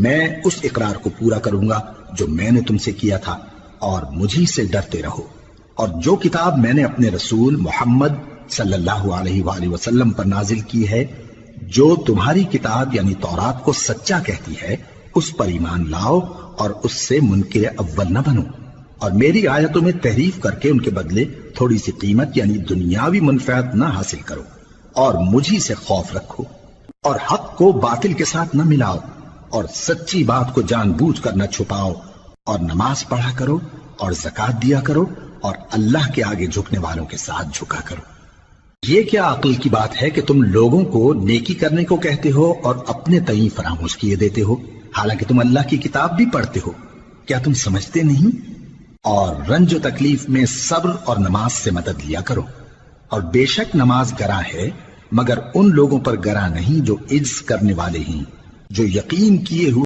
میں اس اقرار کو پورا کروں گا جو میں نے تم سے کیا تھا، اور مجھی سے ڈرتے رہو۔ اور جو کتاب میں نے اپنے رسول محمد صلی اللہ علیہ وآلہ وسلم پر نازل کی ہے، جو تمہاری کتاب یعنی تورات کو سچا کہتی ہے، اس پر ایمان لاؤ اور اس سے منکر اول نہ بنو، اور میری آیتوں میں تحریف کر کے ان کے بدلے تھوڑی سی قیمت یعنی دنیاوی منفعت نہ حاصل کرو، اور مجھی سے خوف رکھو، اور حق کو باطل کے ساتھ نہ ملاؤ، اور سچی بات کو جان بوجھ کر نہ چھپاؤ، اور نماز پڑھا کرو اور زکوٰۃ دیا کرو، اور اللہ کے آگے جھکنے والوں کے ساتھ جھکا کرو۔ یہ کیا عقل کی بات ہے کہ تم لوگوں کو نیکی کرنے کو کہتے ہو اور اپنے تئیں فراموش کیے دیتے ہو، حالانکہ تم اللہ کی کتاب بھی پڑھتے ہو؟ کیا تم سمجھتے نہیں؟ اور رنج و تکلیف میں صبر اور نماز سے مدد لیا کرو، اور بے شک نماز گراں ہے مگر ان لوگوں پر گراں نہیں جو عجز کرنے والے ہیں، جو یقین کیے ہوئے